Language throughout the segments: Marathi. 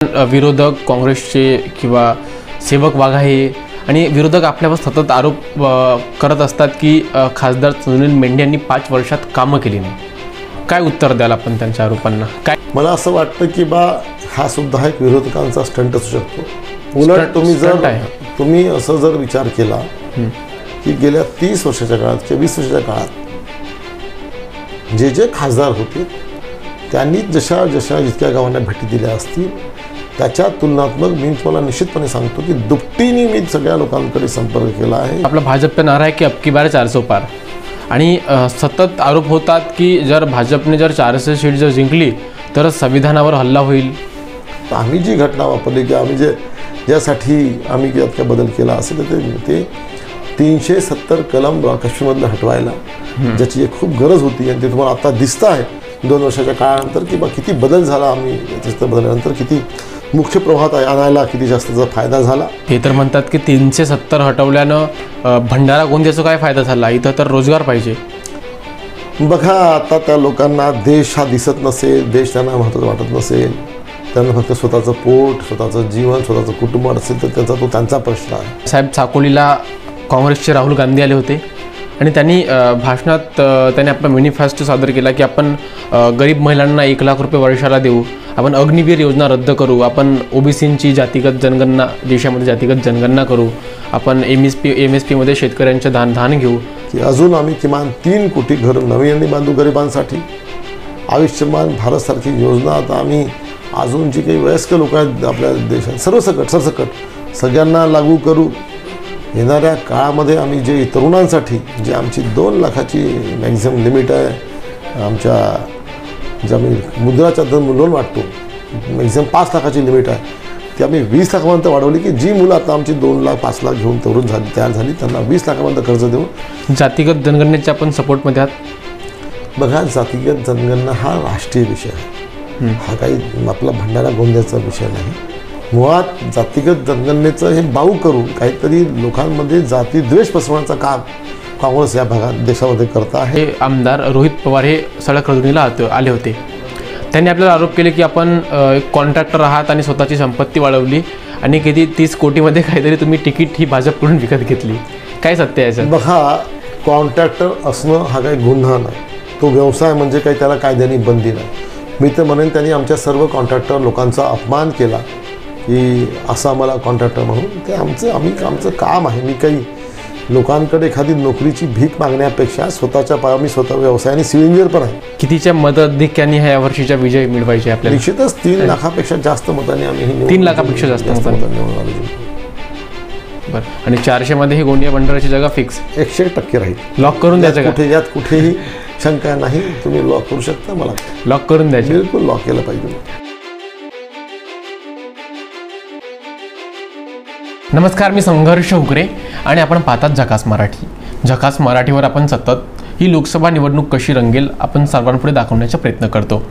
विरोधक काँग्रेसचे किंवा सेवक वाघ आहे आणि विरोधक आपल्यावर सतत आरोप करत असतात की खासदार सुनील मेंढे यांनी 5 वर्षात कामं केली नाही. काय उत्तर द्याल आपण त्यांच्या आरोपांना? काय मला असं वाटतं की हा सुद्धा एक विरोधकांचा स्टंट असू शकतो. उलट तुम्ही असं जर विचार केला की गेल्या 30 वर्षाच्या काळात किंवा 20 वर्षाच्या काळात जे खासदार होते त्यांनी जशा जितक्या गावांना भेटी दिल्या असतील त्याच्या तुलनात्मक मी तुम्हाला निश्चितपणे सांगतो की दुपटीने मी सगळ्या लोकांकडे संपर्क केला आहे. आपला भाजपचा नारा आहे की अबकी बार 400 पार आणि सतत आरोप होतात की जर भाजपने 400 सीट जर जिंकली तर संविधानावर हल्ला होईल. आम्ही जी घटना वापरली की आम्ही ज्यासाठी आम्ही काय बदल केला असेल तर ते 370 कलम काश्मीरमधलं हटवायला ज्याची एक खूप गरज होती आणि ते तुम्हाला आता दिसतं आहे 2 वर्षाच्या काळानंतर की किती बदल झाला. आम्ही त्याच्या बदलानंतर किती मुख्य प्रवाहात आणायला किती जास्तचा फायदा झाला. ते तर म्हणतात की 370 हटवल्यानं भंडारा गोंदियाचा काय फायदा झाला? इथं तर रोजगार पाहिजे. बघा आता त्या लोकांना देश हा दिसत नसेल, देश त्यांना महत्त्वाचं वाटत नसेल, त्यांना फक्त स्वतःचं पोट, स्वतःचं जीवन, स्वतःचं कुटुंब असेल तर त्यांचा प्रश्न आहे. साहेब साकोलीला काँग्रेसचे राहुल गांधी आले होते आणि त्यांनी भाषणात त्यांनी आपला मॅनिफेस्टो सादर केला की आपण गरीब महिलांना 1 लाख रुपये वर्षाला देऊ, आपण अग्निवीर योजना रद्द करू, आपण ओबीसींची जातीगत जनगणना देशामध्ये जातीगत जनगणना करू, आपण MSP शेतकऱ्यांचे धान घेऊ की अजून आम्ही किमान 3 कोटी घरं नवीन बांधू गरिबांसाठी. आयुष्यमान भारतसारखी योजना आता आम्ही अजून जी काही वयस्क लोक आहेत आपल्या देशात सरसकट सगळ्यांना लागू करू. येणाऱ्या काळामध्ये आम्ही जे तरुणांसाठी जे आमची 2 लाखाची मॅक्झिमम लिमिट आहे, आमच्या जे आम्ही मुद्राचा लोन वाटतो मॅक्झिमम 5 लाखाची लिमिट आहे ती आम्ही 20 लाखापर्यंत वाढवली की जी मुलं आता आमची 2 लाख 5 लाख घेऊन तयार झाली त्यांना 20 लाखापर्यंत कर्ज देऊ. जातीगत जनगणनेच्या आपण सपोर्टमध्ये आहात. बघा जातीगत जनगणना हा राष्ट्रीय विषय आहे, हा काही आपला भंडारा गोंदियाचा विषय नाही. मुळात जातीगत जनगणनेचं हे बाऊ करून काहीतरी लोकांमध्ये जाती द्वेष पसरवण्याचं काम काँग्रेस या भागात देशामध्ये करत आहे. आमदार रोहित पवार हे सडक रचनेला आले होते. त्यांनी आपल्याला आरोप केले की आपण एक कॉन्ट्रॅक्टर आहात आणि स्वतःची संपत्ती वाढवली आणि किती 30 कोटीमध्ये काहीतरी तुम्ही तिकीट ही भाजपकडून विकत घेतली. काय सत्य आहे सर? बघा कॉन्ट्रॅक्टर असणं हा काही गुन्हा नाही, तो व्यवसाय म्हणजे काही त्याला कायद्याने बंदी नाही. मी तर म्हणेन त्यांनी आमच्या सर्व कॉन्ट्रॅक्टर लोकांचा अपमान केला की असं आम्हाला कॉन्ट्रॅक्टर म्हणून ते आमचं काम आहे. मी काही लोकांकडे एखादी नोकरीची भीक मागण्यापेक्षा स्वतःच्या पायावर स्वतः व्यवसायाने सिव्हिल इंजिनियर पण आहे. कितीच्या मताधिक्याने ह्या वर्षीच्या विजय मिळवायचे आपल्याला? निश्चितच 3 लाखापेक्षा जास्त मतांनी आम्ही 3 लाखापेक्षा जास्त मतांनी निवडून आलो. बरं, आणि 400 मध्ये ही गोंदिया भंडाराची जागा फिक्स 100% राहील. लॉक करून द्यायचं? यात कुठेही शंका नाही, तुम्ही लॉक करू शकता. मला लॉक करून द्यायचे? बिलकुल लॉक केलं पाहिजे. नमस्कार, मी संघर्ष हुकरे आणि आपण पाहतात झकास मराठी. झकास मराठीवर आपण सतत ही लोकसभा निवडणूक कशी रंगेल आपण सर्वांपुढे दाखवण्याचा प्रयत्न करतो.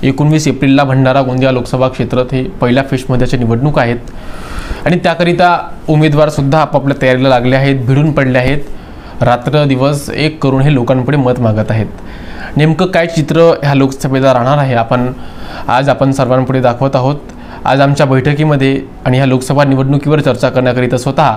19 एप्रिलला भंडारा गोंदिया लोकसभा क्षेत्रात हे पहिल्या फेजमध्येच्या निवडणूक आहेत आणि त्याकरिता उमेदवारसुद्धा आपापल्या तयारीला लागले आहेत, भिडून पडले आहेत. रात्र दिवस एक करून हे लोकांपुढे मत मागत आहेत. नेमकं काय चित्र ह्या लोकसभेचा राहणार आहे आज आपण सर्वांपुढे दाखवत आहोत. आज आमच्या बैठकीमध्ये आणि ह्या लोकसभा निवडणुकीवर चर्चा करण्याकरिता स्वतः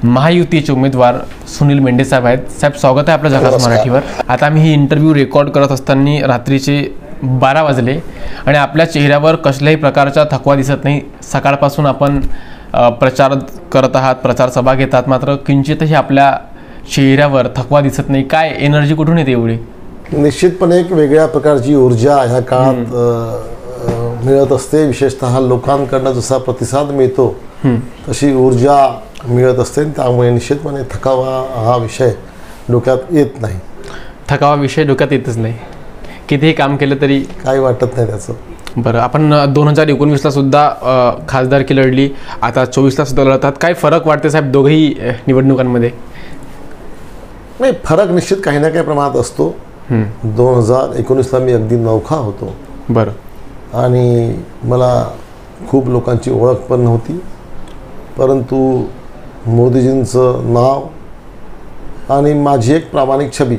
महायुतीचे उमेदवार सुनील मेंढे साहेब आहेत. साहेब, स्वागत आहे आपल्या झकास मराठीवर. आता आम्ही ही इंटरव्ह्यू रेकॉर्ड करत असताना रात्रीचे 12 वाजले आणि आपल्या चेहऱ्यावर कसल्याही प्रकारचा थकवा दिसत नाही. सकाळपासून आपण प्रचार करत आहात, प्रचार सभा घेतात, मात्र किंचितही आपल्या चेहऱ्यावर थकवा दिसत नाही. काय एनर्जी कुठून येते एवढी? निश्चितपणे एक वेगळ्या प्रकारची ऊर्जा ह्या काळात मिळत असते. विशेषतः लोकांकडनं जसा प्रतिसाद मिळतो तशी ऊर्जा मिळत असते. त्यामुळे निश्चितपणे थकावा हा विषय डोक्यात येत नाही. थकावा विषय डोक्यात येतच नाही, कितीही काम केलं तरी काही वाटत नाही त्याचं. बरं, आपण 2019ला सुद्धा खासदारकी लढली, आता 24ला सुद्धा लढतात. काय फरक वाटते साहेब दोघेही निवडणुकांमध्ये? नाही, फरक निश्चित काही ना काही प्रमाणात असतो. 2019ला मी अगदी नवखा होतो. बरं, आणि मला खूप लोकांची ओळख पण नव्हती, परंतु मोदीजींचं नाव आणि माझी एक प्रामाणिक छबी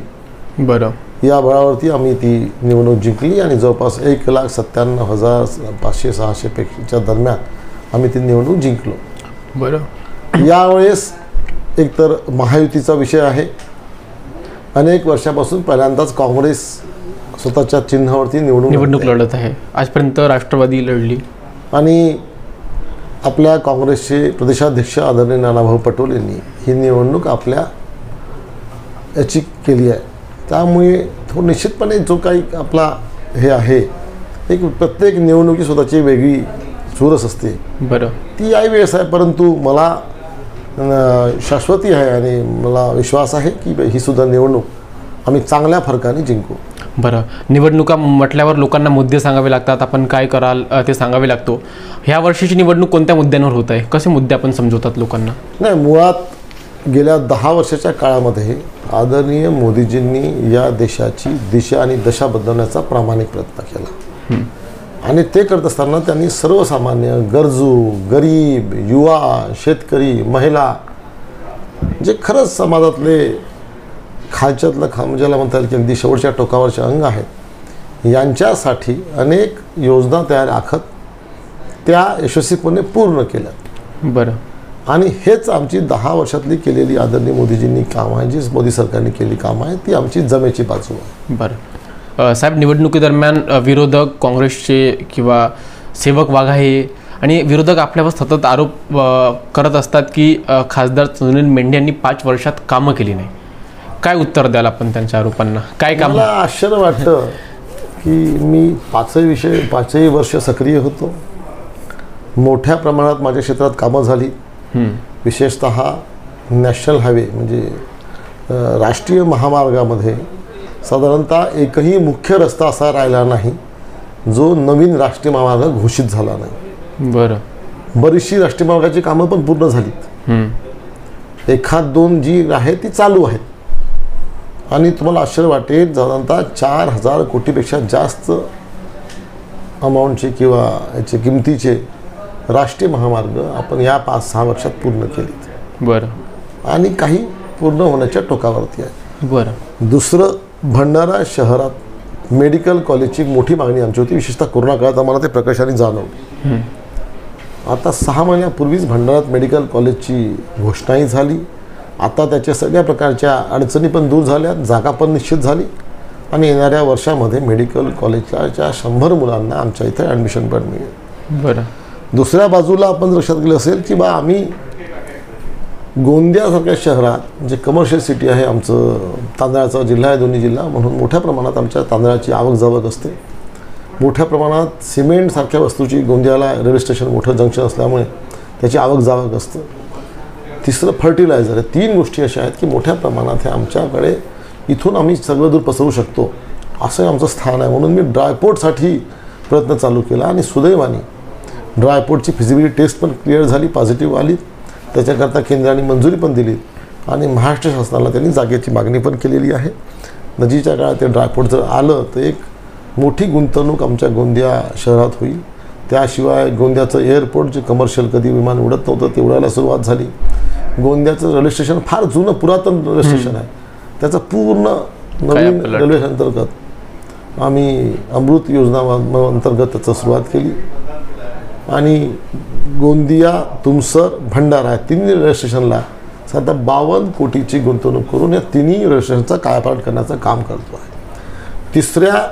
बरं या बळावरती आम्ही ती निवडणूक जिंकली आणि जवळपास 1,97,500-600 पैकीच्या दरम्यान आम्ही ती निवडणूक जिंकलो. बरं. यावेळेस एकतर महायुतीचा विषय आहे. अनेक वर्षापासून पहिल्यांदाच काँग्रेस स्वतःच्या चिन्हावरती निवडणूक लढत आहे. आजपर्यंत राष्ट्रवादी लढली आणि आपल्या काँग्रेसचे प्रदेशाध्यक्ष आदरणीय नानाभाऊ पटोले यांनी ही निवडणूक आपल्या याची केली आहे. त्यामुळे तो निश्चितपणे जो काही आपला हे आहे, एक प्रत्येक निवडणुकी स्वतःची वेगळी चुरस असते. बरं. ती याही वेळेस आहे, परंतु मला शाश्वती आहे आणि मला विश्वास आहे की ही सुद्धा निवडणूक आम्ही चांगल्या फरकाने जिंकू. बरं. निवडणुका म्हटल्यावर लोकांना मुद्दे सांगावे लागतात, आपण काय कराल ते सांगावे लागतो. ह्या वर्षीची निवडणूक कोणत्या मुद्द्यांवर होत आहे, कसे मुद्दे आपण समजवतात लोकांना? नाही, मुळात गेल्या 10 वर्षाच्या काळामध्ये आदरणीय मोदीजींनी या देशाची दिशा आणि दशा बदलण्याचा प्रामाणिक प्रयत्न केला. आणि ते करत असताना त्यांनी सर्वसामान्य, गरजू, गरीब, युवा, शेतकरी, महिला, जे खरंच समाजातले खालच्यातलं ज्याला म्हणता येईल की अगदी शेवटच्या टोकावरचे अंग आहेत, यांच्यासाठी अनेक योजना तयार आखत त्या यशस्वीपणे पूर्ण केल्या. बरं. आणि हेच आमची 10 वर्षातली केलेली आदरणीय मोदीजींनी कामं आहे, जी मोदी सरकारने केली कामं आहे, ती आमची जमेची बाजू आहे. बरं. साहेब, निवडणुकीदरम्यान विरोधक काँग्रेसचे किंवा सेवक वाघा हे आणि विरोधक आपल्यावर सतत आरोप करत असतात की खासदार सुनील मेंढे यांनी 5 वर्षात कामं केली नाही. काय उत्तर द्याल आपण त्यांच्या आरोपांना? काय काम? मला आश्चर्य वाटतं की मी 5ही वर्ष सक्रिय होतो. मोठ्या प्रमाणात माझ्या क्षेत्रात कामं झाली. विशेषतः नॅशनल हायवे म्हणजे राष्ट्रीय महामार्गामध्ये साधारणतः एकही मुख्य रस्ता असा राहिला नाही जो नवीन राष्ट्रीय महामार्ग घोषित झाला नाही. बरं. बरीचशी राष्ट्रीय महामार्गाची कामं पण पूर्ण झालीत. 1-2 जी आहे ती चालू आहेत. आणि तुम्हाला आश्चर्य वाटेल, साधारणतः 4,000 कोटीपेक्षा जास्त अमाऊंटचे किंवा याचे किमतीचे राष्ट्रीय महामार्ग आपण या 5-6 वर्षात पूर्ण केलेत. बरं. आणि काही पूर्ण होण्याच्या टोकावरती आहे. बरं. दुसरं, भंडारा शहरात मेडिकल कॉलेजची मोठी मागणी आमची होती. विशेषतः कोरोना काळात आम्हाला ते प्रकर्षाने जाणवलं. आता 6 महिन्यापूर्वीच भंडारात मेडिकल कॉलेजची घोषणाही झाली. आता त्याच्या सगळ्या प्रकारच्या अडचणी पण दूर झाल्या, जागा पण निश्चित झाली आणि येणाऱ्या वर्षामध्ये मेडिकल कॉलेजच्या 100 मुलांना आमच्या इथे ॲडमिशन पण मिळेल. बरं. दुसऱ्या बाजूला आपण लक्षात गेलं असेल की आम्ही गोंदियासारख्या शहरात जे कमर्शियल सिटी आहे, आमचं तांदळाचा जिल्हा आहे, दोन्ही जिल्हा, म्हणून मोठ्या प्रमाणात आमच्या तांदळाची आवक जावक असते. मोठ्या प्रमाणात सिमेंटसारख्या वस्तूची, गोंदियाला रेल्वे स्टेशन मोठं जंक्शन असल्यामुळे त्याची आवक जावक असतं. तिसरं फर्टिलायझर आहे. 3 गोष्टी अशा आहेत की मोठ्या प्रमाणात हे आमच्याकडे इथून आम्ही सगळं दूर पसरू शकतो असं आमचं स्थान आहे. म्हणून मी ड्रायपोर्टसाठी प्रयत्न चालू केला आणि सुदैवाने ड्रायपोर्टची फिजिबिलिटी टेस्ट पण क्लिअर झाली, पॉझिटिव्ह आली. त्याच्याकरता केंद्राने मंजुरी पण दिली आणि महाराष्ट्र शासनाला त्यांनी जागेची मागणी पण केलेली आहे. नजीकच्या काळात ते ड्रायपोर्ट जर आलं तर एक मोठी गुंतवणूक आमच्या गोंदिया शहरात होईल. त्याशिवाय गोंदियाचं एअरपोर्ट, जे कमर्शियल कधी विमान उडत नव्हतं ते उडायला सुरुवात झाली. गोंदियाचं रेल्वे स्टेशन फार जुनं पुरातन रेल्वे स्टेशन आहे. त्याचं पूर्ण नवीन रेल्वे अंतर्गत आम्ही अमृत योजना अंतर्गत त्याचं सुरुवात केली आणि गोंदिया, तुमसर, भंडारा या 3 रेल्वे स्टेशनला सध्या 52 कोटीची गुंतवणूक करून या 3 रेल्वे स्टेशनचा कायापालट करण्याचं काम करतो आहे. तिसऱ्या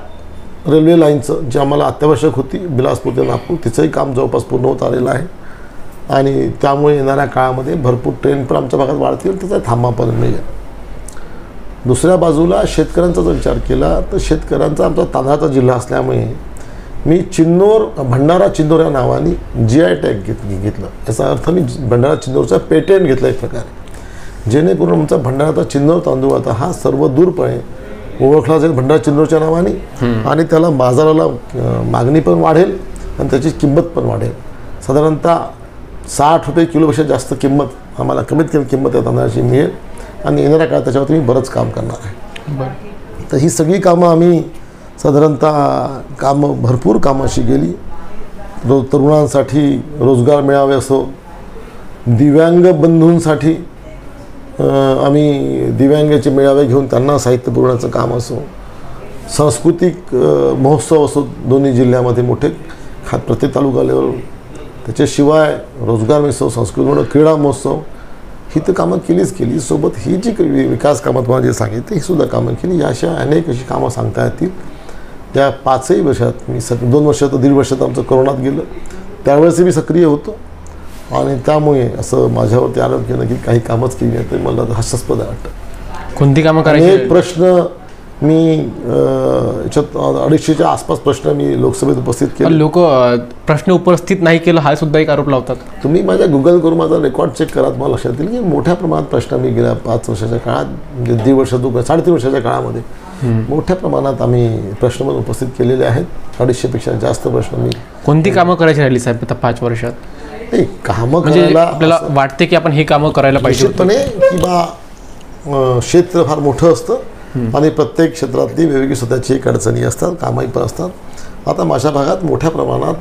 रेल्वे लाईनचं जे आम्हाला अत्यावश्यक होती, बिलासपूर ते नागपूर, तिचंही काम जवळपास पूर्ण होत आलेलं आहे आणि त्यामुळे येणाऱ्या काळामध्ये भरपूर ट्रेन पण आमच्या भागात वाढतील, त्याचा थांबा पण मिळेल. दुसऱ्या बाजूला शेतकऱ्यांचा जर विचार केला तर शेतकऱ्यांचा आमचा तांदळाचा जिल्हा असल्यामुळे मी चिन्नोर, भंडारा चिन्नोर या नावाने GI टॅग घेतलं. याचा अर्थ मी भंडारा चिन्नोरचा पेटेंट घेतला एक प्रकारे, जेणेकरून आमचा भंडाराचा चिन्नोर तांदूळ आता हा सर्व दूरपणे ओळखला जाईल भंडारा चिन्नोरच्या नावाने आणि त्याला बाजाराला मागणी पण वाढेल आणि त्याची किंमत पण वाढेल. साधारणतः 60 रुपये किलोपेक्षा जास्त किंमत आम्हाला, कमीत कमी किंमत या तांदळाची मिळेल आणि येणाऱ्या काळात त्याच्यावरती मी बरंच काम करणार आहे. तर ही सगळी कामं आम्ही साधारणतः भरपूर कामं अशी गेली. तरुणांसाठी रोजगार मिळावे असो, दिव्यांग बंधूंसाठी आम्ही दिव्यांगाचे मेळावे घेऊन त्यांना साहित्य पुरवण्याचं काम असो, सांस्कृतिक महोत्सव असो दोन्ही जिल्ह्यामध्ये मोठे प्रत्येक तालुका लेवल, त्याच्याशिवाय रोजगार महोत्सव, संस्कृती क्रीडा महोत्सव, ही तर कामं केलीच केली. सोबत ही जी विकास कामं तुम्हाला जे सांगितली ही सुद्धा कामं केली. अशा अनेक अशी कामं सांगता येतील. त्या 5ही वर्षात मी 2 वर्षात 1.5 वर्षात आमचं कोरोनात गेलं, त्यावेळेस मी सक्रिय होतो आणि त्यामुळे असं माझ्यावरती आरोप केलं की काही कामच केली नाही, तर मला हास्यास्पद वाटतं. कोणती कामं करायची? एक प्रश्न मी याच्यात 250च्या आसपास प्रश्न मी लोकसभेत उपस्थित केले. लोक प्रश्न उपस्थित नाही केलं हा सुद्धा एक आरोप लावतात. तुम्ही माझ्या गुगल करून माझा रेकॉर्ड चेक करा, तुम्हाला लक्षात येईल की मोठ्या प्रमाणात प्रश्न मी गेल्या 5 वर्षाच्या काळात, म्हणजे 1.5 वर्ष 3.5 वर्षाच्या काळामध्ये मोठ्या प्रमाणात आम्ही प्रश्न पण उपस्थित केलेले आहेत. 250पेक्षा जास्त प्रश्न मी. कोणती कामं करायची राहिली साहेब आता 5 वर्षात? नाही, कामं म्हणजे करायला आपल्याला वाटते की आपण हे कामं करायला पाहिजे निश्चितपणे की बा क्षेत्र फार मोठं असतं आणि प्रत्येक क्षेत्रातली वेगवेगळी स्वतःची एक अडचणी असतात, कामही पण असतात. आता माझ्या भागात मोठ्या प्रमाणात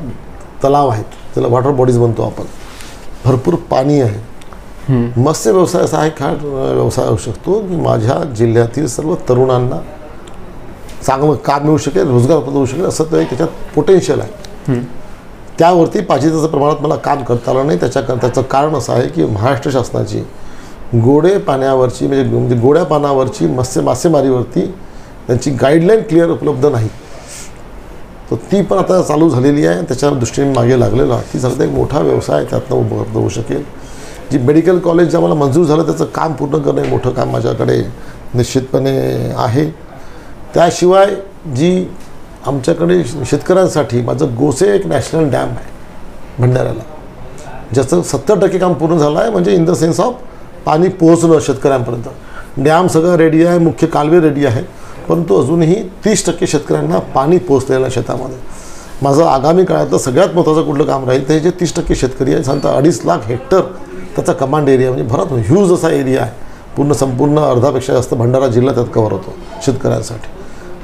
तलाव आहेत, त्याला वॉटर बॉडीज म्हणतो आपण, भरपूर पाणी आहे. मत्स्य व्यवसाय असा एक हा व्यवसाय होऊ शकतो की माझ्या जिल्ह्यातील सर्व तरुणांना चांगलं काम मिळू शकेल, रोजगार उपलब्ध होऊ शकेल, असं तर त्याच्यात पोटेन्शियल आहे. त्यावरती पाहिजे तसं प्रमाणात मला काम करता आलं नाही. त्याचं कारण असं आहे की महाराष्ट्र शासनाची गोडे पाण्यावरची म्हणजे गोड्या पाण्यावरची मासेमारीवरती त्यांची गाईडलाईन क्लिअर उपलब्ध नाही. तर ती पण आता चालू झालेली आहे, त्याच्या दृष्टीने मागे लागलेलो आहे. ती झालं एक मोठा व्यवसाय त्यातनं उपलब्ध होऊ शकेल. जी मेडिकल कॉलेज जे आम्हाला मंजूर झालं त्याचं काम पूर्ण करणं हे मोठं काम माझ्याकडे निश्चितपणे आहे. त्याशिवाय जी आमच्याकडे शेतकऱ्यांसाठी माझं गोसे एक नॅशनल डॅम आहे भंडाऱ्याला, ज्याचं 70% काम पूर्ण झालं आहे. म्हणजे इन द सेन्स ऑफ पाणी पोहोचणं शेतकऱ्यांपर्यंत. डॅम सगळं रेडी आहे, मुख्य कालवे रेडी आहे, परंतु अजूनही 30% शेतकऱ्यांना पाणी पोहोचलेलं आहे शेतामध्ये. माझं आगामी काळातलं सगळ्यात महत्त्वाचं कुठलं काम राहील तर हे जे 30% शेतकरी आहे, साधारणतः 2.5 लाख हेक्टर त्याचा कमांड एरिया, म्हणजे भरत ह्यूज असा एरिया आहे. संपूर्ण अर्धापेक्षा जास्त भंडारा जिल्हा त्यात कव्हर होतो शेतकऱ्यांसाठी.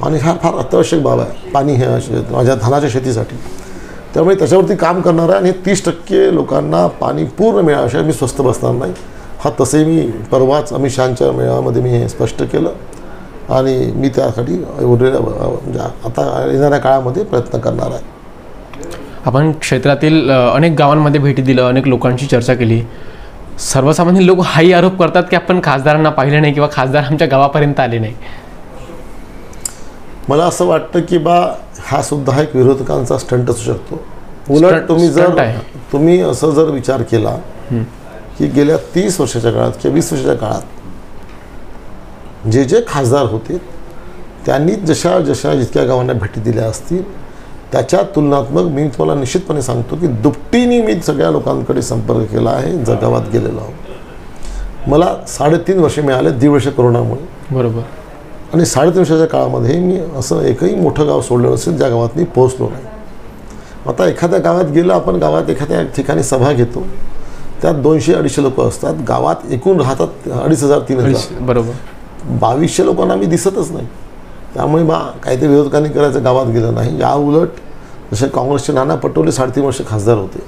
आणि हा फार अत्यावश्यक बाब आहे पाणी हे माझ्या धानाच्या शेतीसाठी. त्यामुळे त्याच्यावरती काम करणार आहे आणि 30% लोकांना पाणी पूर्ण मिळाल्याशिवाय मी स्वस्थ बसणार नाही. हा तसे मी परवाच अमित शहांच्या मेळाव्यामध्ये मी हे स्पष्ट केलं आणि मी त्यासाठी म्हणजे आता येणाऱ्या काळामध्ये प्रयत्न करणार आहे. आपण क्षेत्रातील अनेक गावांमध्ये भेटी दिलं, अनेक लोकांशी चर्चा केली. सर्वसामान्य लोक हाही आरोप करतात की आपण खासदारांना पाहिलं नाही किंवा खासदार आमच्या गावापर्यंत आले नाही. मला असं वाटतं की बा हा सुद्धा एक विरोधकांचा स्टंट असू शकतो. उलट तुम्ही असं जर विचार केला की गेल्या 30 वर्षाच्या काळात किंवा 20 वर्षाच्या काळात जे खासदार होते त्यांनी जशा जितक्या गावांना भेटी दिल्या असतील त्याच्या तुलनात्मक मी तुम्हाला निश्चितपणे सांगतो की दुपटीने मी सगळ्या लोकांकडे संपर्क केला आहे, जगावात गेलेलो आहोत. मला 3.5 वर्ष मिळाले, 1.5 वर्ष कोरोनामुळे. बरोबर. आणि 3.5 वर्षाच्या काळामध्ये मी असं एकही मोठं गाव सोडलं नसेल ज्या गावात मी पोहोचलो नाही. आता एखाद्या गावात गेलं, आपण गावात एखाद्या ठिकाणी सभा घेतो, त्यात 200-250 लोक असतात. गावात एकूण राहतात 2,500-3,000. बरोबर. 2200 लोकांना मी दिसतच नाही. त्यामुळे काहीतरी विरोधकांनी करायचं गावात गेलं नाही. या उलट जसे काँग्रेसचे नाना पटोले 3.5 वर्ष खासदार होते,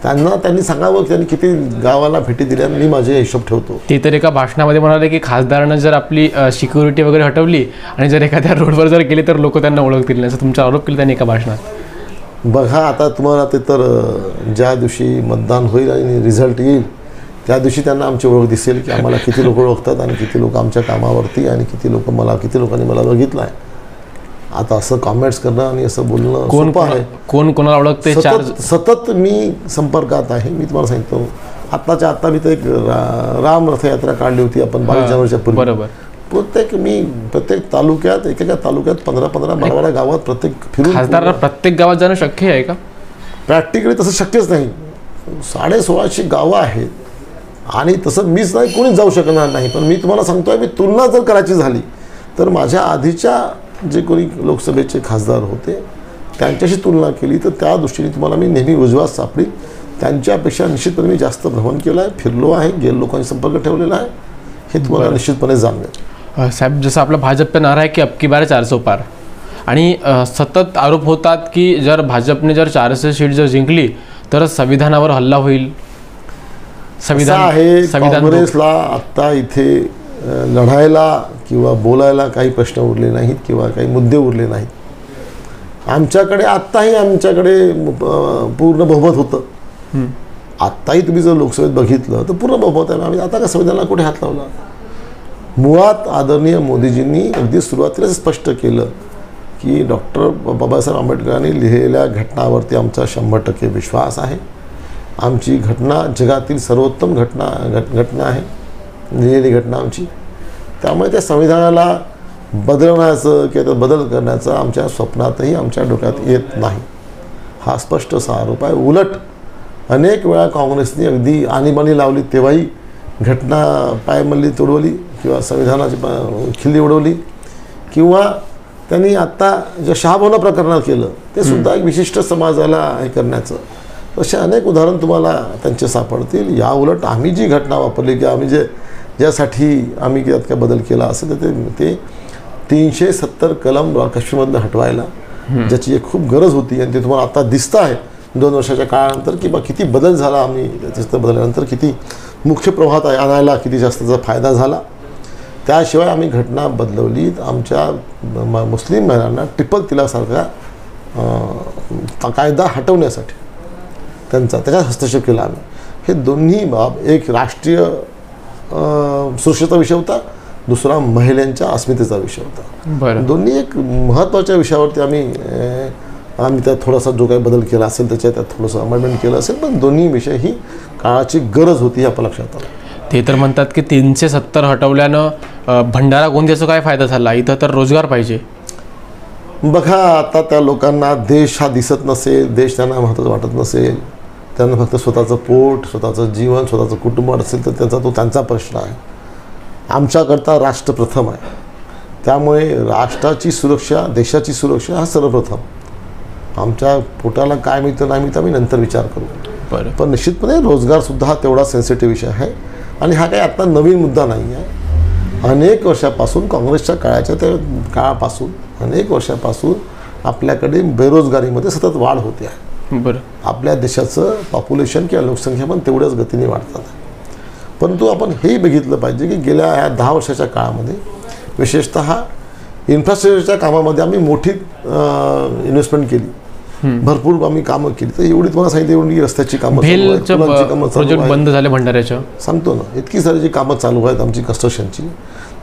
त्यांनी सांगावं की त्यांनी किती गावाला भेटी दिल्या, मी माझे हिशोब ठेवतो. ते तर एका भाषणामध्ये म्हणाले की खासदारानं जर आपली सिक्युरिटी वगैरे हटवली आणि जर एखाद्या रोडवर जर गेले तर लोक त्यांना ओळखतील नाही, असं तुमचा आरोप केला त्यांनी एका भाषणात. बघा आता तुम्हाला ते तर ज्या दिवशी मतदान होईल आणि रिझल्ट येईल त्या दिवशी त्यांना आमची ओळख दिसेल की आम्हाला किती लोक ओळखतात आणि किती लोक आमच्या कामावरती आणि किती लोकांनी मला बघितलं आहे. आता असं कॉमेंट्स करणं आणि असं बोलणं सोपं आहे. कोण कोणाला ओळखते? सतत मी संपर्कात आहे. मी तुम्हाला सांगतो आत्ताच्या आत्ता मी तर एक राम रथयात्रा काढली होती आपण 22 जानेवारीच्या पूर्वी. बरोबर. प्रत्येक तालुक्यात एकेका तालुक्यात 15-15 गावात प्रत्येक फिरून. खासदारांना प्रत्येक गावात जाणं शक्य आहे का? प्रॅक्टिकली तसं शक्यच नाही. 1650 गावं आहेत आणि तसं मीच नाही, कोणीच जाऊ शकणार नाही. पण मी तुम्हाला सांगतोय, मी तुलना जर करायची झाली तर माझ्या आधीच्या जे कोणी लोकसभेचे खासदार होते त्यांच्याशी तुलना केली तर त्या दृष्टीने तुम्हाला मी नेहमी उजवास सापडी. त्यांच्यापेक्षा निश्चितपणे मी जास्त भ्रमण केलं आहे, फिरलो आहे, लोकांशी संपर्क ठेवलेला आहे, हे तुम्हाला निश्चितपणे जाणवेल. साहेब, जसं आपला भाजपचा नारा आहे की अबकी बार 400 पार, आणि सतत आरोप होतात की जर भाजपने 400 सीट जर जिंकली तर संविधानावर हल्ला होईल. काँग्रेसला आत्ता इथे लढायला किंवा बोलायला काही प्रश्न उरले नाहीत किंवा काही मुद्दे उरले नाहीत। आमच्याकडे आमच्याकडे पूर्ण बहुमत होतं। आत्ताही तुम्ही जर लोकसभेत बघितलं तर पूर्ण बहुमत आहे। आम्ही आता का संविधानाला कुठे हात लावला? मुळात आदरणीय मोदीजींनी अगदी सुरुवातीलाच स्पष्ट केलं की डॉक्टर बाबासाहेब आंबेडकरांनी लिहिलेल्या घटनावरती आमचा 100% विश्वास आहे। आमची घटना जगातील सर्वोत्तम घटना आहे, लिहिलेली घटना आमची। त्यामुळे त्या संविधानाला बदलण्याचं किंवा त्यात बदल करण्याचं आमच्या स्वप्नातही आमच्या डोक्यात येत नाही, हा स्पष्ट आरोप आहे। उलट अनेक वेळा काँग्रेसने अगदी आणीबाणी लावली तेव्हाही घटना पायमल्ली तोडवली किंवा संविधानाची खिल्ली उडवली, किंवा त्यांनी आत्ता जे शहाभोना प्रकरणात केलं ते सुद्धा एक विशिष्ट समाजाला हे करण्याचं, असे अनेक उदाहरण तुम्हाला त्यांचे सापडतील। या उलट आम्ही जी घटना वापरली की आम्ही ज्यासाठी आम्ही त्यात काय बदल केला असेल तर ते 370 कलम काश्मीरमधनं हटवायला, ज्याची एक खूप गरज होती आणि ते तुम्हाला आता दिसतं आहे 2 वर्षाच्या काळानंतर की किती बदल झाला, आम्ही त्याच्या बदलानंतर किती मुख्य प्रवाहात आणायला किती जास्त त्याचा फायदा झाला। त्याशिवाय आम्ही घटना बदलवली आमच्या मुस्लिम महिलांना ट्रिपल तिलाकसारखा कायदा हटवण्यासाठी, त्याच्यात हस्तक्षेप केला आम्ही। हे दोन्ही बाब, एक राष्ट्रीय सुरक्षेचा विषय होता, दुसरा महिलांच्या अस्मितेचा विषय होता। दोन्ही एक महत्त्वाच्या विषयावरती आम्ही त्यात थोडासा जो काही बदल केला असेल त्याच्यात थोडंसं अमेंडमेंट केलं असेल, पण दोन्ही विषय ही काळाची गरज होती हे आपल्या लक्षात आलं। ते तर म्हणतात की 370 हटवल्यानं भंडारा गोंदियाचा काय फायदा झाला? इथं तर रोजगार पाहिजे। बघा, आता त्या लोकांना देश हा दिसत नसेल, देश त्यांना महत्त्वाचं वाटत नसेल, त्यांना फक्त स्वतःचं पोट, स्वतःचं जीवन, स्वतःचं कुटुंब असेल तर त्यांचा प्रश्न आहे। आमच्याकरता राष्ट्र प्रथम आहे, त्यामुळे राष्ट्राची सुरक्षा, देशाची सुरक्षा हा सर्वप्रथम। आमच्या पोटाला काय मिळतं नाही मिळतं आम्ही नंतर विचार करू, पण निश्चितपणे रोजगारसुद्धा हा तेवढा सेन्सिटिव्ह विषय आहे आणि हा काही आत्ता नवीन मुद्दा नाही आहे। अनेक वर्षापासून काँग्रेसच्या काळापासून अनेक वर्षापासून आपल्याकडे बेरोजगारीमध्ये सतत वाढ होते आहे। आपल्या देशाचं पॉप्युलेशन किंवा लोकसंख्या पण तेवढ्याच गतीने वाढतात, परंतु आपण हेही बघितलं पाहिजे की गेल्या ह्या 10 वर्षाच्या काळामध्ये विशेषतः इन्फ्रास्ट्रक्चरच्या कामामध्ये आम्ही मोठी इन्व्हेस्टमेंट केली, भरपूर आम्ही कामं केली। तर एवढी तुम्हाला सांगितलं, एवढी रस्त्याची कामं प्रोजेक्ट बंद झाले भंडाऱ्याच्या, सांगतो ना, इतकी सारी जी कामं चालू आहेत आमची कन्स्ट्रक्शनची,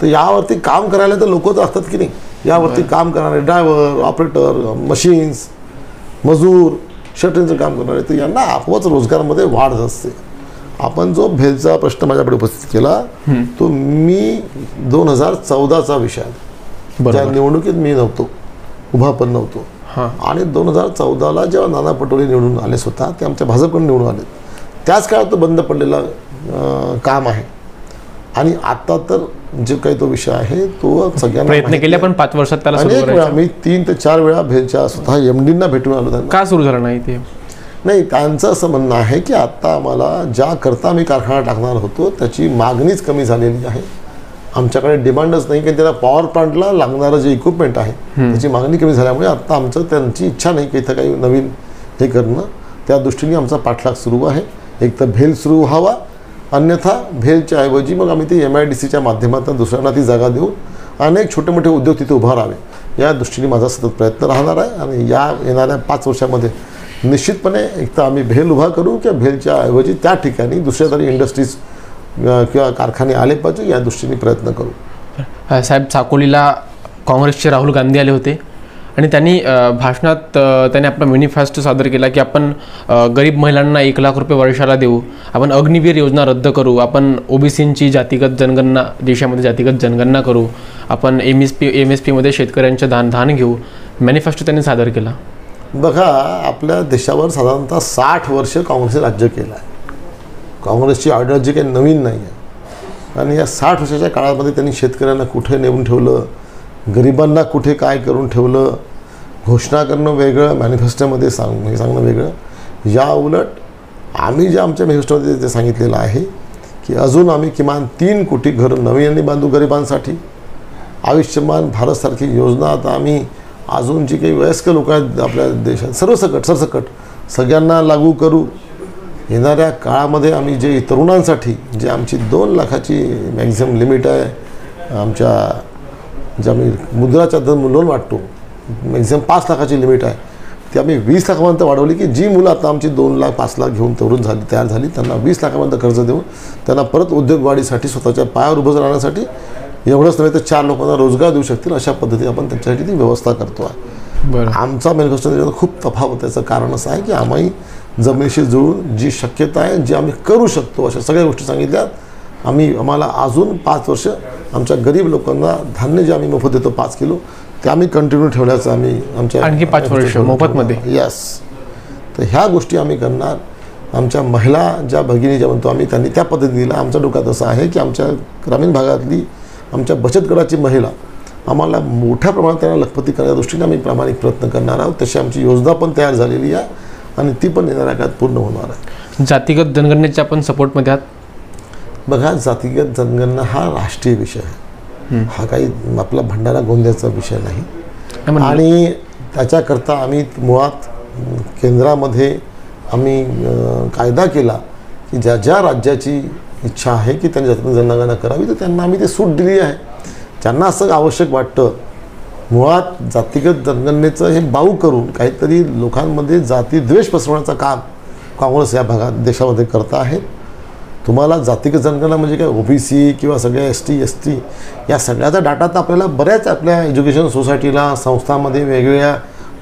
तर यावरती काम करायला तर लोक तर असतात की नाही, यावरती काम करणारे ड्रायव्हर, ऑपरेटर, मशीन्स, मजूर, शटरिंगचं काम करणारे, तर यांना आपोआप रोजगारामध्ये वाढ असते। आपण जो भेलचा प्रश्न माझ्याकडे उपस्थित केला तो मी 2014चा विषय आहे, त्या निवडणुकीत मी नव्हतो, उभा पण नव्हतो, आणि 2014ला जेव्हा नाना पटोले निवडून आले स्वतः, ते आमच्या भाजपकडून निवडून आले, त्याच काळात तो बंद पडलेला काम आहे। आणि आता तर जे काही तो विषय आहे तो सगळ्यांना प्रयत्न केले, पण 5 वर्षात त्याला अनेक वेळा मी 3 ते 4 वेळा भेलच्या स्वतः MDंना भेटून आलो त्यांना। का सुरू झालं नाही ते? नाही, त्यांचं असं म्हणणं आहे की आता आम्हाला ज्या करता मी कारखाना टाकणार होतो त्याची मागणीच कमी झालेली आहे, आमच्याकडे डिमांडच नाही, की त्याला पॉवर प्लांटला लागणारं जे इक्विपमेंट आहे त्याची मागणी कमी झाल्यामुळे आता त्यांची इच्छा नाही की इथं काही नवीन हे करणं, त्या दृष्टीने आमचा पाठलाग सुरू आहे। एक तर भेल सुरू व्हावा, अन्यथा भेलच्या ऐवजी मग आम्ही ती MIDCच्या माध्यमातून दुसऱ्यांना ती जागा देऊन अनेक छोटे मोठे उद्योग तिथे उभारावे, या दृष्टीने माझा सतत प्रयत्न राहणार आहे। आणि या येणाऱ्या 5 वर्षामध्ये निश्चितपणे एक तर आम्ही भेल उभा करू किंवा भेलच्या ऐवजी त्या ठिकाणी दुसऱ्या तरी इंडस्ट्रीज किंवा कारखाने आले पाहिजे, या दृष्टीने प्रयत्न करू। साहेब, साकोलीला काँग्रेसचे राहुल गांधी आले होते आणि त्यांनी भाषणात आपला मॅनिफेस्टो सादर केला की आपण गरीब महिलांना 1 लाख रुपये वर्षाला देऊ, आपण अग्निवीर योजना रद्द करू, आपण OBCची जातीगत जनगणना, देशामध्ये जातीगत जनगणना करू, आपण MSPमध्ये शेतकऱ्यांचे धान घेऊ। मॅनिफेस्टो त्यांनी सादर केला। बघा, आपल्या देशावर साधारणतः 60 वर्ष काँग्रेसने राज्य केलं आहे, काँग्रेसची आयडियोलॉजी काही नवीन नाही आहे। आणि या 60 वर्षाच्या काळामध्ये त्यांनी शेतकऱ्यांना कुठे नेऊन ठेवलं, गरिबांना कुठे काय करून ठेवलं, घोषणा करणं वेगळं, मॅनिफेस्टोमध्ये सांगणं वेगळं। या उलट आम्ही जे आमच्या मॅनिफेस्टोमध्ये ते सांगितलेलं आहे की अजून आम्ही किमान 3 कोटी घरं नवीन बांधू गरिबांसाठी, आयुष्यमान भारतसारखी योजना आता आम्ही अजून जी काही वयस्कर लोक आहेत आपल्या देशात सरसकट सगळ्यांना लागू करू। येणाऱ्या काळामध्ये आम्ही जे तरुणांसाठी जे आमची 2 लाखाची मॅक्झिमम लिमिट आहे आमच्या जे आम्ही मुद्राच्या लोन वाटतो, मॅक्झिमम 5 लाखाची लिमिट आहे, ती आम्ही 20 लाखापर्यंत वाढवली, की जी मुलं आता आमची 2 लाख 5 लाख घेऊन तयार झाली त्यांना 20 लाखापर्यंत कर्ज देऊन त्यांना परत उद्योग वाढीसाठी स्वतःच्या पायावर उभं राहण्यासाठी एवढंच नव्हे तर 4 लोकांना रोजगार देऊ शकतील अशा पद्धतीने आपण त्यांच्यासाठी ती व्यवस्था करतो आहे. बरं. आमचा मॅनिफेस्टो खूप तफावत त्याचं कारण असं आहे की आम्ही जमिनीशी जुळून जी शक्यता आहे जी आम्ही करू शकतो अशा सगळ्या गोष्टी सांगितल्यात. आम्हाला अजून 5 वर्ष आमच्या गरीब लोकांना धान्य जे आम्ही मोफत देतो 5 किलो ते आम्ही कंटिन्यू ठेवण्याचं आम्ही आमच्या आणखी 5 वर्ष मोफतमध्ये. यस. तर ह्या गोष्टी आम्ही करणार. आमच्या महिला ज्या भगिनी ज्या म्हणतो आम्ही त्यांनी त्या पद्धतीला आमच्या डोक्यात असं आहे की आमच्या ग्रामीण भागातली आमच्या बचत गटाची महिला आम्हाला मोठ्या प्रमाणात त्यांना लखपती करण्याच्या दृष्टीने आम्ही प्रामाणिक प्रयत्न करणार आहोत. तशी आमची योजना पण तयार झालेली आहे आणि ती पण येणाऱ्या काळात पूर्ण होणार आहे. जातीगत जनगणनेच्या आपण सपोर्टमध्ये आहात. बघा, जातीगत जनगणना हा राष्ट्रीय विषय आहे, हा काही आपला भंडारा गोंद्याचा विषय नाही. आणि त्याच्याकरता आम्ही मुळात केंद्रामध्ये आम्ही कायदा केला की ज्या ज्या राज्याची इच्छा आहे की त्यांनी जातीगत जनगणना करावी तर त्यांना आम्ही ते सूट दिली आहे. ज्यांना असं आवश्यक वाटतं मुळात जातीगत जनगणनेचं हे बाऊ करून काहीतरी लोकांमध्ये जाती द्वेष पसरवण्याचं काम काँग्रेस या भागात देशामध्ये करत आहे. तुम्हाला जातीगत जनगणना म्हणजे काय, OBC किंवा सगळ्या ST ST या सगळ्याचा डाटा तर आपल्याला बऱ्याच आपल्या एज्युकेशन सोसायटीला संस्थांमध्ये वेगवेगळ्या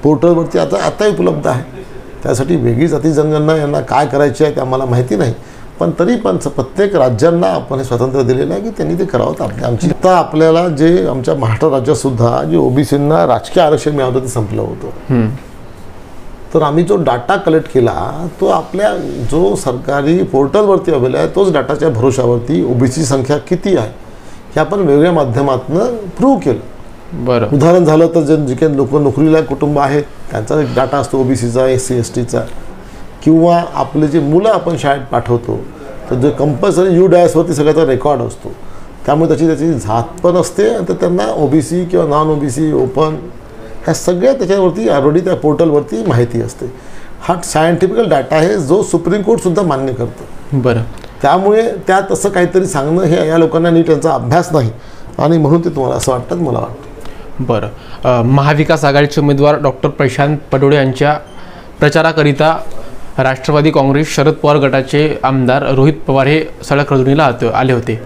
पोर्टलवरती आता उपलब्ध आहे. त्यासाठी वेगळी जाती जनगणना यांना काय करायची आहे ते आम्हाला माहिती नाही, पण तरी पण प्रत्येक राज्यांना आपण हे स्वातंत्र्य दिलेलं आहे की त्यांनी ते करावं. आमची आता आपल्याला जे आमच्या महाराष्ट्र राज्यातसुद्धा जे OBCंना राजकीय आरक्षण मिळालं ते संपलं होतं. तर आम्ही जो डाटा कलेक्ट केला तो आपल्या जो सरकारी पोर्टलवरती अवेलेबल आहे तोच डाटाच्या भरोशावरती OBC संख्या किती आहे हे आपण वेगवेगळ्या माध्यमातून प्रूव्ह केलं. बरं. उदाहरण झालं तर जे काही लोक नोकरीला कुटुंब आहेत त्यांचा एक डाटा असतो OBCचा, SC STचा, किंवा आपले जे मुलं आपण शाळेत पाठवतो तर जे कंपल्सरी UDASवरती सगळ्याचा रेकॉर्ड असतो, त्यामुळे त्याची जात पण असते. तर त्यांना OBC किंवा नॉन OBC ओपन ह्या सगळ्या त्याच्यावरती ऑलरेडी त्या पोर्टलवरती माहिती असते. हा सायंटिफिकल डाटा आहे जो सुप्रीम कोर्टसुद्धा मान्य करतं. बरं. त्यामुळे त्यात असं काहीतरी सांगणं हे या लोकांना नीट त्यांचा अभ्यास नाही आणि म्हणून ते तुम्हाला असं वाटतं मला वाटतं. बरं. महाविकास आघाडीचे उमेदवार डॉक्टर प्रशांत पटोळे यांच्या प्रचाराकरिता राष्ट्रवादी काँग्रेस शरद पवार गटाचे आमदार रोहित पवार हे सडक रजनीला आले होते.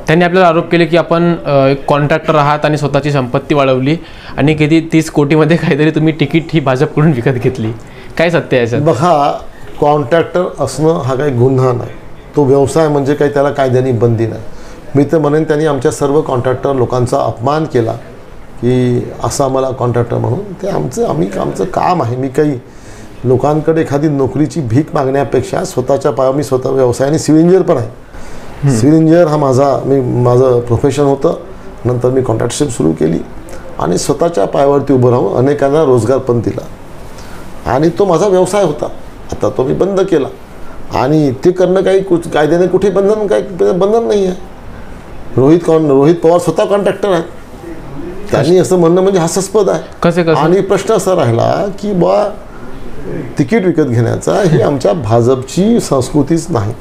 त्यांनी आपल्याला आरोप केले की आपण एक कॉन्ट्रॅक्टर आहात आणि स्वतःची संपत्ती वाढवली आणि किती 30 कोटीमध्ये काहीतरी तुम्ही तिकीट ही भाजपकडून विकत घेतली. काय सत्य आहे याच्यात? बघा, कॉन्ट्रॅक्टर असणं हा काही गुन्हा नाही, तो व्यवसाय म्हणजे काही त्याला कायद्याने बंदी नाही. मी तर म्हणेन त्यांनी आमच्या सर्व कॉन्ट्रॅक्टर लोकांचा अपमान केला की असं आम्हाला कॉन्ट्रॅक्टर म्हणून. ते आमचं काम आहे. मी काही लोकांकडे एखादी नोकरीची भीक मागण्यापेक्षा स्वतःच्या पायावर मी स्वतः व्यवसाय आणि सिव्हिल इंजिनियर पण आहे. सिव्हिल इंजिनियर हा माझं प्रोफेशन होतं. नंतर मी कॉन्ट्रॅक्टरशिप सुरू केली आणि स्वतःच्या पायावरती उभं राहून अनेकांना रोजगार पण दिला आणि तो माझा व्यवसाय होता. आता तो मी बंद केला आणि ते करणं काही कायद्याने कुठे बंधन नाही आहे. रोहित पवार स्वतः कॉन्ट्रॅक्टर आहेत. त्यांनी असं म्हणणं म्हणजे हास्यास्पद आहे. कसे? आणि प्रश्न असा राहिला की तिकीट विकत घेण्याचा ही आमच्या भाजपची संस्कृतीच नाही.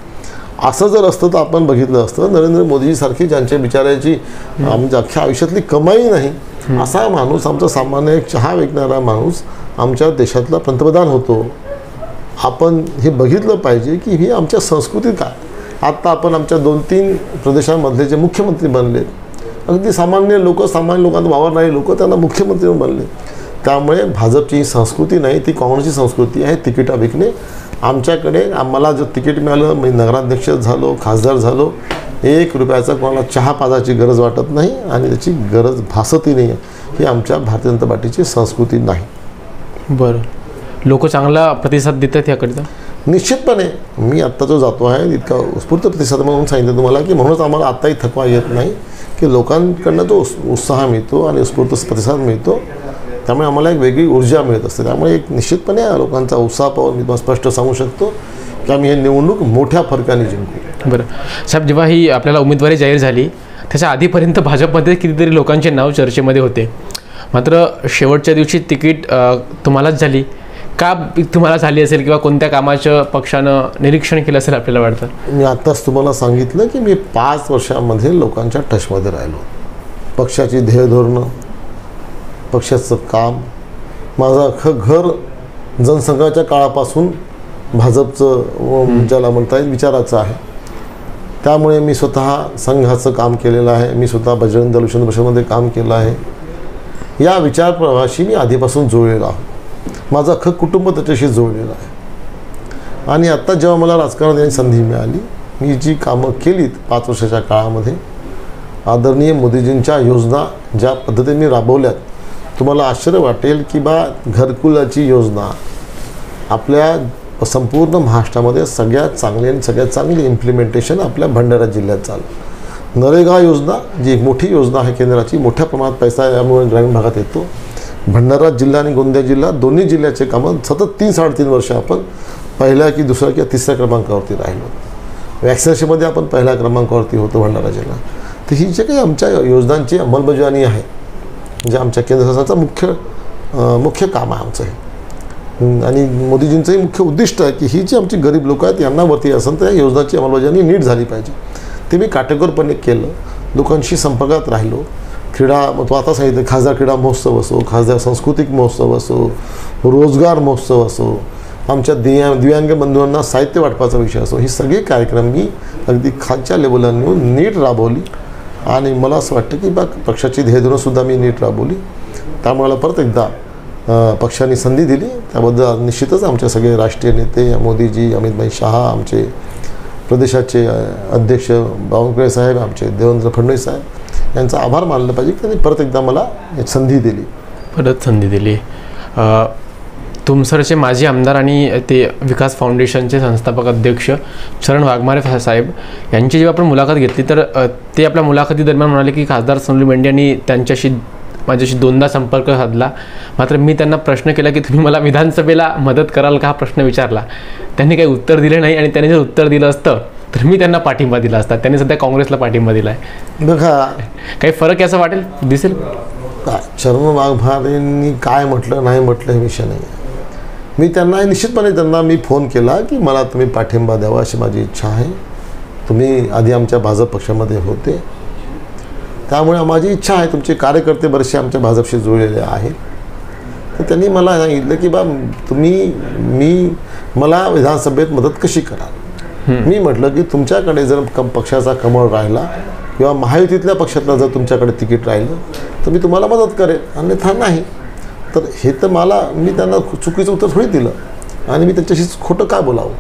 असं जर असतं तर आपण बघितलं असतं नरेंद्र मोदीसारखी ज्यांच्या बिचाराची आमच्या अख्ख्या आयुष्यातली कमाई नाही असा माणूस, आमचा सामान्य एक चहा विकणारा माणूस आमच्या देशातला पंतप्रधान होतो. आपण हे बघितलं पाहिजे की ही आमच्या संस्कृतीत काय. आत्ता आपण आमच्या 2-3 प्रदेशांमधले जे मुख्यमंत्री बनले अगदी सामान्य लोकांना वावरणारे लोक त्यांना मुख्यमंत्री बनले. त्यामुळे भाजपची ही संस्कृती नाही, ती काँग्रेसची संस्कृती आहे तिकीटा विकणे. आमच्याकडे आम्हाला जर तिकीट मिळालं मी नगराध्यक्ष झालो, खासदार झालो, 1 रुपयाचा कोणाला चहा पाजाची गरज वाटत नाही आणि त्याची गरज भासतही नाही आहे. ही आमच्या भारतीय जनता पार्टीची संस्कृती नाही. बरं. लोक चांगला प्रतिसाद देतात याकरिता? निश्चितपणे मी आत्ता जो जातो आहे इतका उत्स्फूर्त प्रतिसाद म्हणून सांगितलं तुम्हाला की म्हणूनच आम्हाला आत्ताही थकवा येत नाही की लोकांकडनं तो उत्साह मिळतो आणि उत्स्फूर्त प्रतिसाद मिळतो. त्यामुळे आम्हाला एक वेगळी ऊर्जा मिळत असते. त्यामुळे एक निश्चितपणे लोकांचा उत्साह पाहून मी तुम्हाला स्पष्ट सांगू शकतो की आम्ही हे निवडणूक मोठ्या फरकाने जिंकू. बरं साहेब, जेव्हा ही आपल्याला उमेदवारी जाहीर झाली त्याच्या आधीपर्यंत भाजपमध्ये कितीतरी लोकांचे नाव चर्चेमध्ये होते, मात्र शेवटच्या दिवशी तिकीट तुम्हालाच झाली. का तुम्हाला झाली असेल किंवा कोणत्या कामाचं पक्षानं निरीक्षण केलं असेल आपल्याला वाटतं? मी आत्ताच तुम्हाला सांगितलं की मी 5 वर्षामध्ये लोकांच्या टचमध्ये राहिलो. पक्षाची ध्येयधोरणं, पक्षाचं काम, माझं अख्खं घर जनसंघाच्या काळापासून भाजपचं ज्याला म्हणता येईल विचाराचं आहे. त्यामुळे मी स्वतः संघाचं काम केलेलं आहे, मी स्वतः बजरंग दल विश्व परिषदेमध्ये काम केलं आहे. या विचार प्रवाहाशी मी आधीपासून जोडलेला आहे, माझं अख्खं कुटुंब त्याच्याशी जोडलेलं आहे. आणि आत्ता जेव्हा मला राजकारणात येण्याची संधी मिळाली, मी जी कामं केलीत 5 वर्षाच्या काळामध्ये, आदरणीय मोदीजींच्या योजना ज्या पद्धतीने मी राबवल्यात, तुम्हाला आश्चर्य वाटेल की घरकुलाची योजना आपल्या संपूर्ण महाराष्ट्रामध्ये सगळ्यात चांगली आणि सगळ्यात चांगली इम्प्लिमेंटेशन आपल्या भंडारा जिल्ह्यात चालू. नरेगा योजना जी एक मोठी योजना आहे केंद्राची, मोठ्या प्रमाणात पैसा यामुळे ग्रामीण भागात येतो. भंडारा जिल्हा आणि गोंदिया जिल्हा दोन्ही जिल्ह्याचे कामं सतत 3-3.5 वर्ष आपण पहिल्या की दुसऱ्या किंवा तिसऱ्या क्रमांकावरती राहिलो. वॅक्सिनेशनमध्ये आपण पहिल्या क्रमांकावरती होतो भंडारा जिल्हा. तर ही जे काही आमच्या योजनांची अंमलबजावणी आहे, जे आमच्या केंद्र शासनाचं मुख्य काम आहे आमचं हे, आणि मोदीजींचंही मुख्य उद्दिष्ट आहे की ही जी आमची गरीब लोक आहेत यांना वरती असेल तर या योजनाची अंमलबजावणी नीट झाली पाहिजे. ते मी काटेकोरपणे केलं, लोकांशी संपर्कात राहिलो. क्रीडा तो आता सांगितलं, खासदार क्रीडा महोत्सव असो, खासदार सांस्कृतिक महोत्सव असो, रोजगार महोत्सव असो, आमच्या दिव्यांग बंधूंना साहित्य वाटपाचा विषय असो, ही सगळी कार्यक्रम मी अगदी खालच्या लेवलला नेऊन नीट राबवली. आणि मला असं वाटतं की पक्षाची ध्येयधोरणंसुद्धा मी नीट राबवली. त्यामुळे मला परत एकदा पक्षाने संधी दिली, त्याबद्दल निश्चितच आमचे सगळे राष्ट्रीय नेते, मोदीजी, अमित भाई शहा, आमचे प्रदेशाचे अध्यक्ष बावनकुळे साहेब, आमचे देवेंद्र फडणवीस साहेब यांचा आभार मानलं पाहिजे की त्यांनी परत एकदा मला संधी दिली. तुमसरचे माजी आमदार आणि ते विकास फाउंडेशनचे संस्थापक अध्यक्ष शरण वाघमारे साहेब यांची जेव्हा आपण मुलाखत घेतली, तर ते आपल्या मुलाखती दरम्यान म्हणाले की खासदार सुनील मेंढे यांनी माझ्याशी 2दा संपर्क साधला. मात्र मी त्यांना प्रश्न केला की तुम्ही मला विधानसभेला मदत कराल का हा प्रश्न विचारला. त्यांनी काही उत्तर दिले नाही, आणि त्यांनी जर उत्तर दिलं असतं तर मी त्यांना पाठिंबा दिला असता. त्यांनी सध्या काँग्रेसला पाठिंबा दिला आहे. बघा, काही फरक याचा दिसेल शरण वाघमारेंनी काय म्हटलं नाही म्हटलं हे विषय नाही. मी निश्चितपणे मी फोन केला की मला तुम्ही पाठिंबा द्यावा अशी माझी इच्छा आहे. तुम्ही आधी आमच्या भाजप पक्षामध्ये होते, त्यामुळे माझी इच्छा आहे. तुमचे कार्यकर्ते बरेचसे आमच्या भाजपशी जुळलेले आहेत. तर त्यांनी मला सांगितलं की मला विधानसभेत मदत कशी कराल. मी म्हटलं की तुमच्याकडे जर पक्षाचा कमळ राहिला किंवा महायुतीतल्या पक्षातलं जर तुमच्याकडे तिकीट राहिलं तर मी तुम्हाला मदत करेन, अन्यथा नाही. तर हे तर मी त्यांना चुकीचं उत्तर थोडी दिलं, आणि मी त्यांच्याशी खोटं काय बोलावं.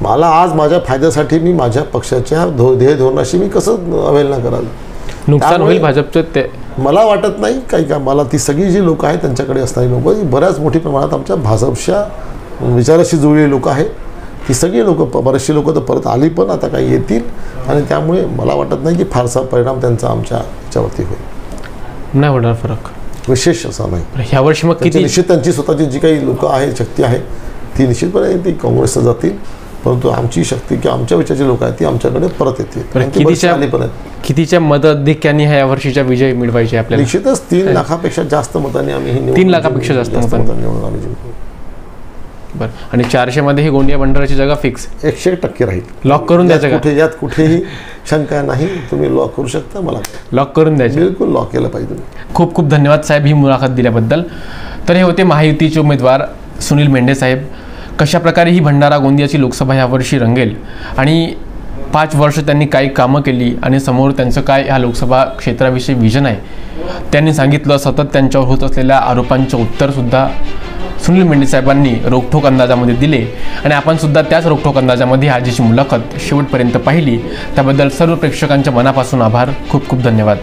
मला आज माझ्या फायद्यासाठी मी माझ्या पक्षाच्या ध्येयधोरणाशी मी कसं अवहेलना कराल. नुकसान होईल भाजपचं ते मला वाटत नाही. का मला ती सगळी जी लोक आहेत त्यांच्याकडे असणारी लोक बऱ्याच मोठी प्रमाणात आमच्या भाजपच्या विचाराशी जुळलेली लोक आहेत. ती सगळी लोक, बरेचसे लोक तर परत आली पण आता काही येतील, आणि त्यामुळे मला वाटत नाही की फारसा परिणाम त्यांचा आमच्या याच्यावरती होईल. नाही होणार फरक विशेष असा नाही. ह्या वर्षी मग निश्चित त्यांची स्वतःची जी काही लोक आहेत, शक्ती आहे, ती निश्चितपणे ती काँग्रेसला जातील, परंतु आमची शक्ती किंवा आमच्या विचाराची लोक आहेत ती आमच्याकडे परत येतील. कितीच्या मताधिक्याने ह्या वर्षीचा विजय मिळवायचे आपल्याला? निश्चितच 3 लाखापेक्षा जास्त मतांनी आम्ही 3 लाखापेक्षा जास्त मतांनी निवडून आम्ही जिंकू. बरं, आणि 400 मध्ये ही गोंदिया भंडाराची जागा फिक्स 101% राहील. लॉक करून द्यायचं? यात कुठेही शंका नाही. तुम्ही लॉक करू शकता. मला लॉक करून द्यायचं? बिलकुल लॉक केलं पाहिजे. खूप खूप धन्यवाद साहेब ही मुलाखत दिल्याबद्दल. तर हे होते महायुतीचे उमेदवार सुनील मेंढे साहेब. कशा प्रकारे ही भंडारा गोंदियाची लोकसभा यावर्षी रंगेल, आणि 5 वर्ष त्यांनी काही कामं केली, आणि समोर त्यांचं काय ह्या लोकसभा क्षेत्राविषयी विजन आहे त्यांनी सांगितलं. सतत त्यांच्यावर होत असलेल्या आरोपांचं उत्तरसुद्धा सुनील मेंढे साहेबांनी रोखठोक अंदाजामध्ये दिले, आणि आपण सुद्धा त्याच रोखठोक अंदाजामध्ये आजची मुलाखत शेवटपर्यंत पाहिली. त्याबद्दल सर्व प्रेक्षकांच्या मनापासून आभार. खूप खूप धन्यवाद.